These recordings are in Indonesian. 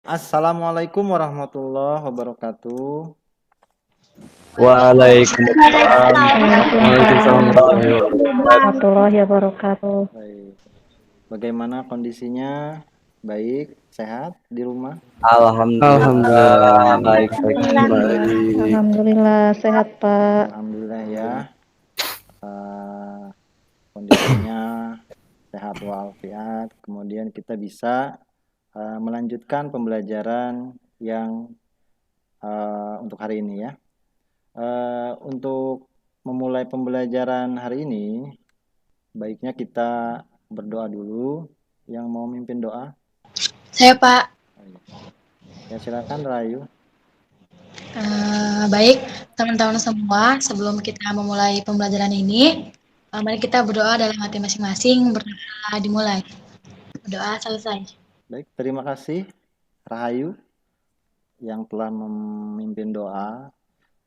Assalamualaikum warahmatullahi wabarakatuh. Waalaikumsalam. Waalaikumsalam Waalaikumsalam warahmatullahi wabarakatuh. warahmatullahi wabarakatuh. Baik. Bagaimana kondisinya? Baik, sehat di rumah? Alhamdulillah baik-baik Alhamdulillah, baik. alhamdulillah sehat Pak. Alhamdulillah ya. eh, Kondisinya sehat walafiat. Kemudian kita bisa melanjutkan pembelajaran yang untuk hari ini ya. Untuk memulai pembelajaran hari ini, baiknya kita berdoa dulu. Yang mau mimpin doa? Saya Pak. Ya silakan Rayu. Baik teman-teman semua, sebelum kita memulai pembelajaran ini, mari kita berdoa dalam hati masing-masing. Berdoa dimulai. Berdoa selesai. Baik, terima kasih Rahayu yang telah memimpin doa.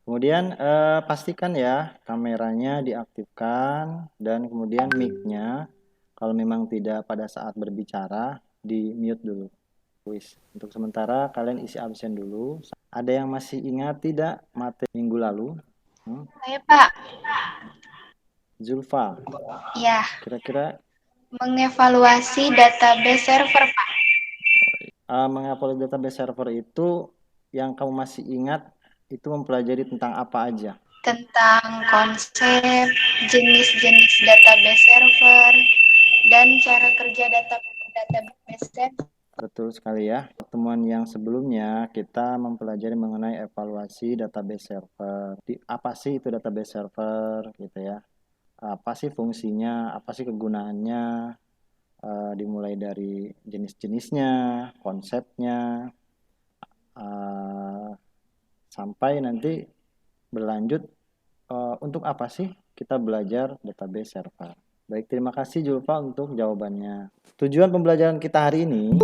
Kemudian pastikan ya kameranya diaktifkan dan kemudian mic-nya kalau memang tidak pada saat berbicara di mute dulu. Untuk sementara kalian isi absen dulu. Ada yang masih ingat tidak materi minggu lalu? Saya Pak, Zulfa, ya, kira-kira mengevaluasi database server Pak. mengevaluasi database server itu yang kamu masih ingat itu mempelajari tentang apa aja? Tentang konsep, jenis-jenis database server, dan cara kerja database server. Betul sekali ya. Pertemuan yang sebelumnya kita mempelajari mengenai evaluasi database server. Apa sih itu database server gitu ya? Apa sih fungsinya? Apa sih kegunaannya? Dimulai dari jenis-jenisnya, konsepnya, sampai nanti berlanjut untuk apa sih kita belajar database server. Baik, terima kasih Julfa untuk jawabannya. Tujuan pembelajaran kita hari ini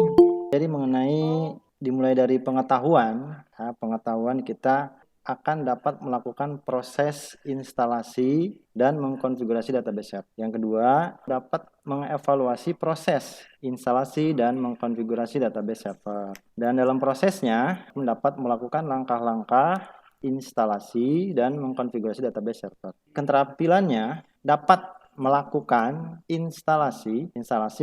jadi mengenai dimulai dari pengetahuan, pengetahuan kita akan dapat melakukan proses instalasi dan mengkonfigurasi database server. Yang kedua, dapat mengevaluasi proses instalasi dan mengkonfigurasi database server. Dan dalam prosesnya, dapat melakukan langkah-langkah instalasi dan mengkonfigurasi database server. Keterampilannya dapat melakukan instalasi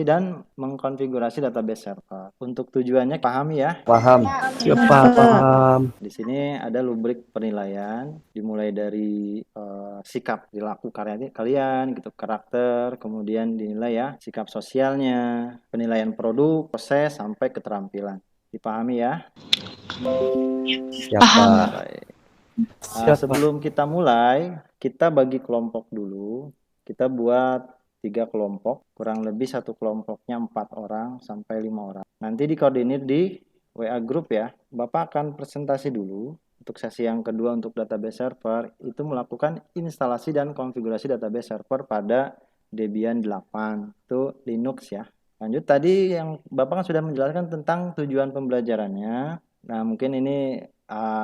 dan mengkonfigurasi database server. Untuk tujuannya pahami ya. Paham. Ya, paham. Di sini ada rubrik penilaian dimulai dari sikap perilaku kalian gitu, karakter, kemudian dinilai ya sikap sosialnya, penilaian produk, proses sampai keterampilan. Dipahami ya? Siapa? Baik. Sebelum kita mulai, kita bagi kelompok dulu. Kita buat 3 kelompok, kurang lebih satu kelompoknya 4 orang sampai 5 orang. Nanti dikoordinir di WA group ya. Bapak akan presentasi dulu untuk sesi yang kedua untuk database server itu melakukan instalasi dan konfigurasi database server pada Debian 8. Itu Linux ya. Lanjut tadi yang Bapak kan sudah menjelaskan tentang tujuan pembelajarannya. Nah, mungkin ini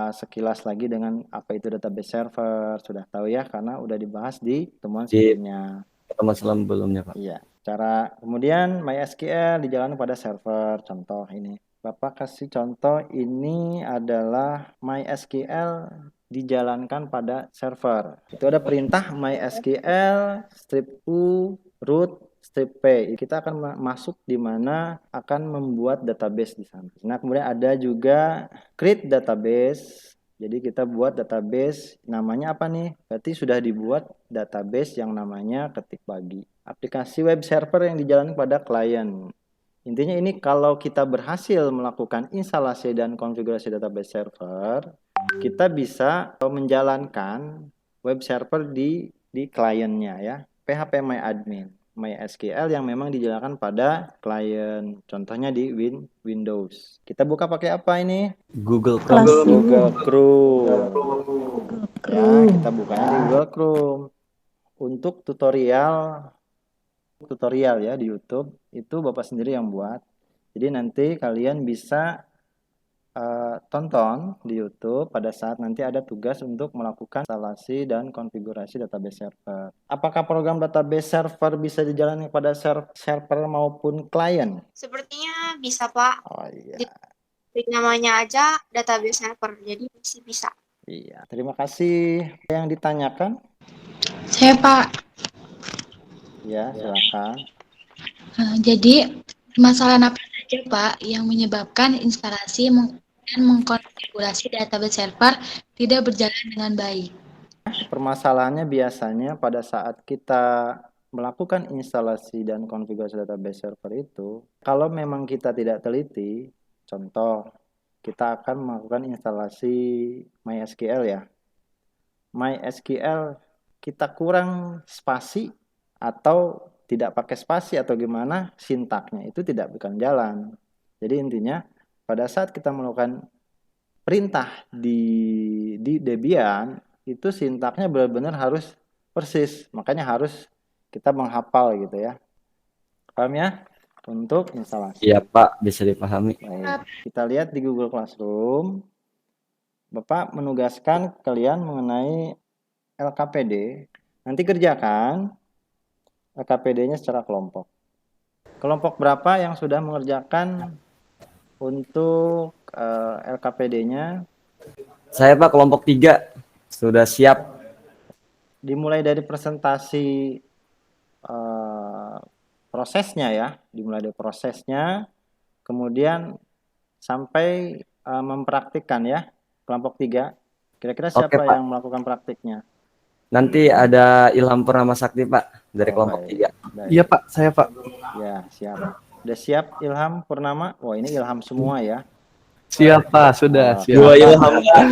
sekilas lagi dengan apa itu database server sudah tahu ya karena udah dibahas di temuan sebelumnya. Teman sebelumnya Pak. Iya, cara kemudian MySQL dijalankan pada server. Contoh ini. Bapak kasih contoh ini adalah MySQL dijalankan pada server. Itu ada perintah MySQL strip U root strip P. Kita akan masuk di mana akan membuat database di sana. Nah, kemudian ada juga create database. Jadi kita buat database namanya apa nih? Berarti sudah dibuat database yang namanya ketik bagi. Aplikasi web server yang dijalankan pada klien. Intinya ini kalau kita berhasil melakukan instalasi dan konfigurasi database server, kita bisa menjalankan web server di kliennya ya. PHP MyAdmin, MySQL yang memang dijalankan pada klien. Contohnya di Windows. Kita buka pakai apa ini? Google Chrome. Google Chrome. Ya, kita bukanya di Google Chrome. Untuk tutorial ya di YouTube itu Bapak sendiri yang buat. Jadi nanti kalian bisa tonton di YouTube pada saat nanti ada tugas untuk melakukan instalasi dan konfigurasi database server. Apakah program database server bisa dijalankan pada server maupun klien? Sepertinya bisa Pak. Oh iya. namanya aja database server, jadi masih bisa. Iya, terima kasih. Yang ditanyakan? Saya Pak. Ya, silakan. Jadi permasalahan apa saja Pak yang menyebabkan instalasi dan mengkonfigurasi database server tidak berjalan dengan baik? Permasalahannya biasanya pada saat kita melakukan instalasi dan konfigurasi database server itu, kalau memang kita tidak teliti, contoh, kita akan melakukan instalasi MySQL ya. MySQL kita kurang spasi atau tidak pakai spasi atau gimana, sintaknya itu tidak akan jalan. Jadi intinya pada saat kita melakukan perintah di Debian itu sintaknya benar-benar harus persis, makanya harus kita menghafal gitu ya. Paham ya? Untuk instalasi. Iya Pak, bisa dipahami. Baik, kita lihat di Google Classroom. Bapak menugaskan kalian mengenai LKPD. Nanti kerjakan LKPD-nya secara kelompok. Kelompok berapa yang sudah mengerjakan untuk LKPD-nya? Saya Pak kelompok 3 sudah siap. Dimulai dari presentasi prosesnya ya, dimulai dari prosesnya, kemudian sampai mempraktikkan ya, kelompok 3. Kira-kira Oke siapa Pak. yang melakukan praktiknya? Nanti ada Ilham Purnama Sakti Pak dari Oh, kelompok baik. 3. Baik. Iya Pak, saya Pak. Ya, siap. Udah siap Ilham Purnama? Wah, ini Ilham semua ya. Siap Pak, sudah Oh, siap. Dua Ilham Pak.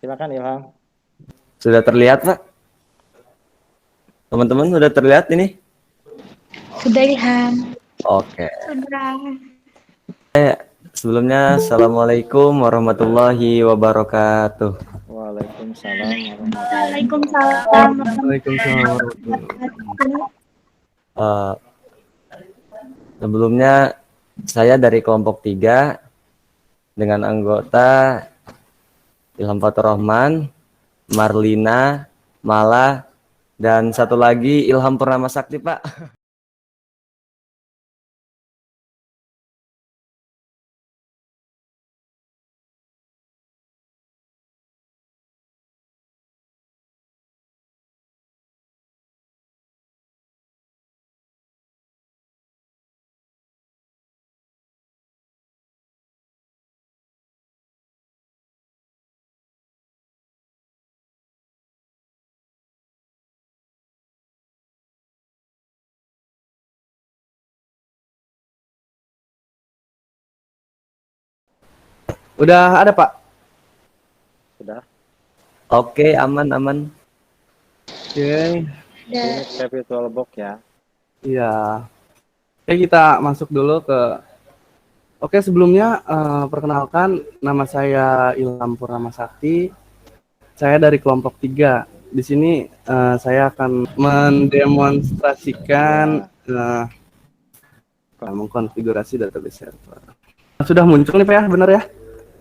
silakan Ilham. Sudah terlihat Pak? Teman-teman sudah terlihat ini? Sudah Ilham. Oke. Sudah. Sebelumnya Assalamualaikum warahmatullahi wabarakatuh. Waalaikumsalam warahmatullahi Waalaikumsalam. Waalaikumsalam warahmatullahi Eh, Sebelumnya saya dari kelompok 3 dengan anggota Ilham Fatur Rahman, Marlina, Mala, dan satu lagi Ilham Purnama Sakti Pak. Udah ada Pak? Sudah. Oke, aman. Oke. Ini virtual box ya. Iya. Oke, kita masuk dulu ke. Oke, sebelumnya perkenalkan nama saya Ilham Purnama Sakti. Saya dari kelompok 3. Di sini saya akan mendemonstrasikan mengkonfigurasi database server. Sudah muncul nih Pak ya, benar ya?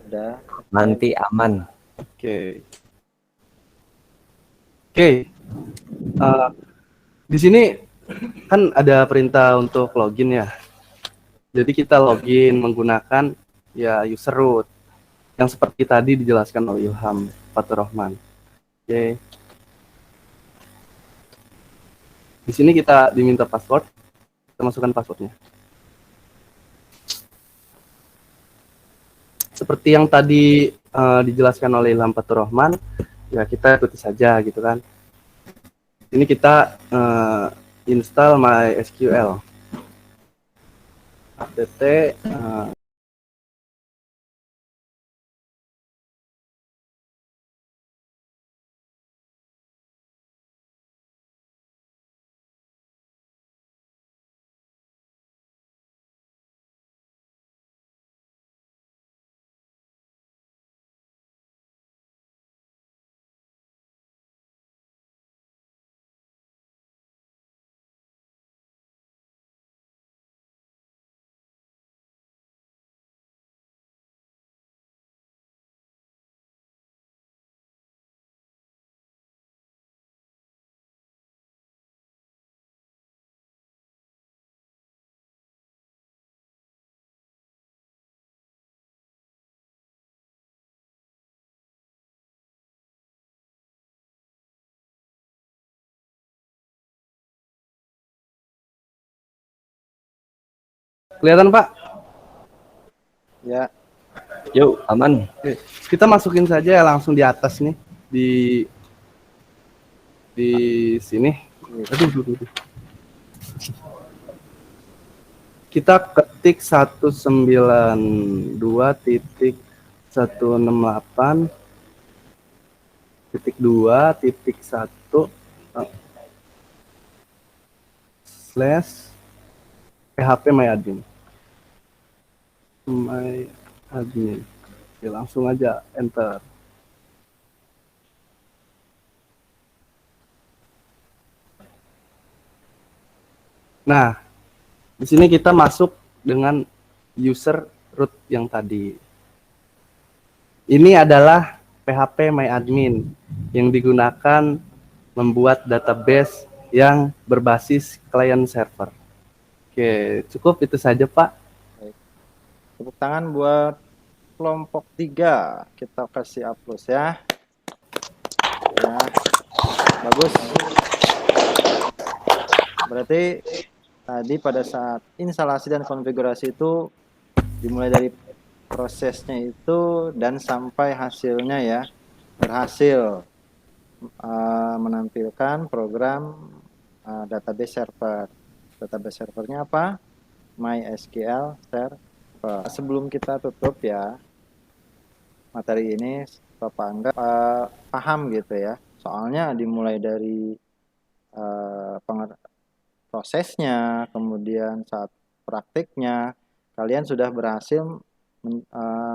Udah. Nanti aman. Oke. Di sini kan ada perintah untuk login ya. Jadi kita login menggunakan ya user root yang seperti tadi dijelaskan oleh Ilham Fatur Rahman. Oke. Di sini kita diminta password. Kita masukkan passwordnya. Seperti yang tadi dijelaskan oleh Ilham Fatur Rahman, ya kita ikuti saja gitu kan. Ini kita install MySQL. apt Kelihatan Pak? Ya, Yuk, aman. Oke. Kita masukin saja ya langsung di atas nih, di sini. Aduh. Kita ketik 192.168.2.1/php myadmin. Oke, langsung aja enter. Nah, di sini kita masuk dengan user root yang tadi. Ini adalah PHP myadmin yang digunakan membuat database yang berbasis client server. Oke, cukup itu saja, Pak. tepuk tangan buat kelompok 3. Kita kasih aplaus ya. Ya, bagus. Berarti tadi pada saat instalasi dan konfigurasi itu dimulai dari prosesnya itu dan sampai hasilnya ya, berhasil menampilkan program database server. Database servernya apa? MySQL server. Sebelum kita tutup ya materi ini, Bapak anggap paham gitu ya. Soalnya dimulai dari prosesnya, kemudian saat praktiknya, kalian sudah berhasil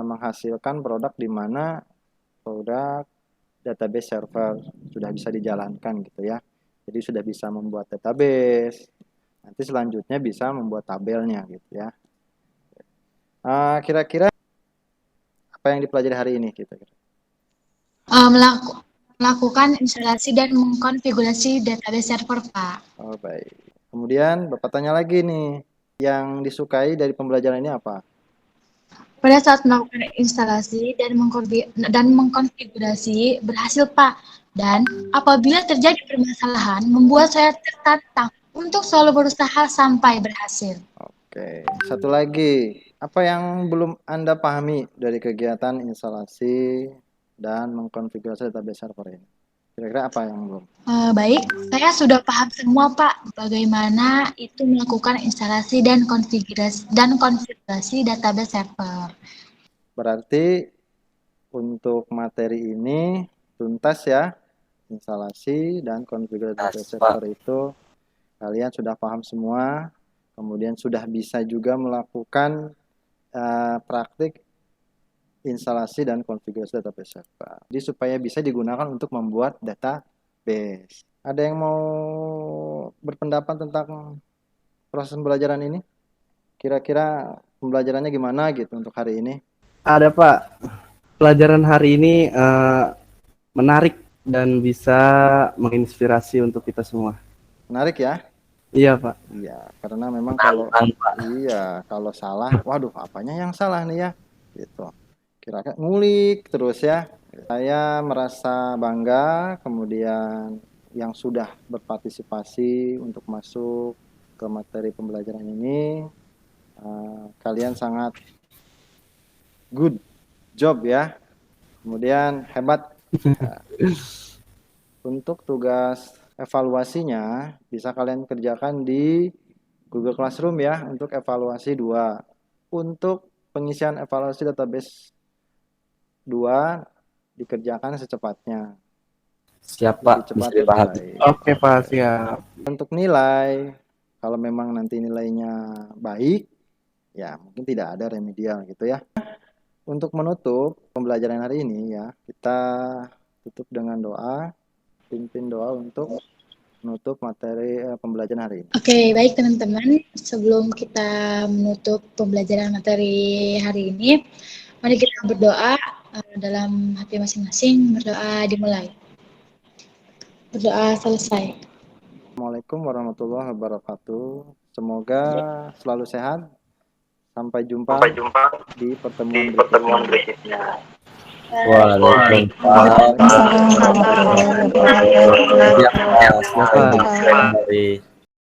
menghasilkan produk di mana produk database server sudah bisa dijalankan gitu ya. Jadi sudah bisa membuat database. Nanti selanjutnya bisa membuat tabelnya gitu ya. Kira-kira apa yang dipelajari hari ini gitu? Melakukan instalasi dan mengkonfigurasi database server, Pak. Oh, baik. Kemudian Bapak tanya lagi nih, yang disukai dari pembelajaran ini apa? Pada saat melakukan instalasi dan mengkonfigurasi berhasil, Pak. Dan apabila terjadi permasalahan, membuat saya tertantang untuk selalu berusaha sampai berhasil. Oke, satu lagi, apa yang belum Anda pahami dari kegiatan instalasi dan mengkonfigurasi database server ini? Kira-kira apa yang belum? Baik, saya sudah paham semua, Pak, bagaimana itu melakukan instalasi dan konfigurasi database server. Berarti untuk materi ini tuntas ya, instalasi dan konfigurasi database server itu kalian sudah paham semua, kemudian sudah bisa juga melakukan praktik instalasi dan konfigurasi database server. Jadi supaya bisa digunakan untuk membuat database. Ada yang mau berpendapat tentang proses pembelajaran ini? Kira-kira pembelajarannya gimana gitu untuk hari ini? Ada Pak, pelajaran hari ini menarik dan bisa menginspirasi untuk kita semua. Menarik ya? Iya Pak. Iya, karena memang kalau salah, waduh apanya yang salah nih ya? Gitu. Kira-kira ngulik terus ya. Saya merasa bangga, kemudian yang sudah berpartisipasi untuk masuk ke materi pembelajaran ini, kalian sangat good job ya, kemudian hebat. Untuk tugas evaluasinya bisa kalian kerjakan di Google Classroom ya, untuk evaluasi 2. Untuk pengisian evaluasi database 2 dikerjakan secepatnya. Siap Pak, bisa dipahami. Oke Pak, siap. Untuk nilai, kalau memang nanti nilainya baik, ya mungkin tidak ada remedial gitu ya. Untuk menutup pembelajaran hari ini ya, kita tutup dengan doa, pimpin doa untuk menutup materi pembelajaran hari ini. Oke, baik teman-teman. Sebelum kita menutup pembelajaran materi hari ini, mari kita berdoa dalam hati masing-masing. Berdoa dimulai. Berdoa selesai. Assalamualaikum warahmatullahi wabarakatuh. Semoga selalu sehat. Sampai jumpa di pertemuan berikutnya. Waalaikumsalam warahmatullahi wabarakatuh.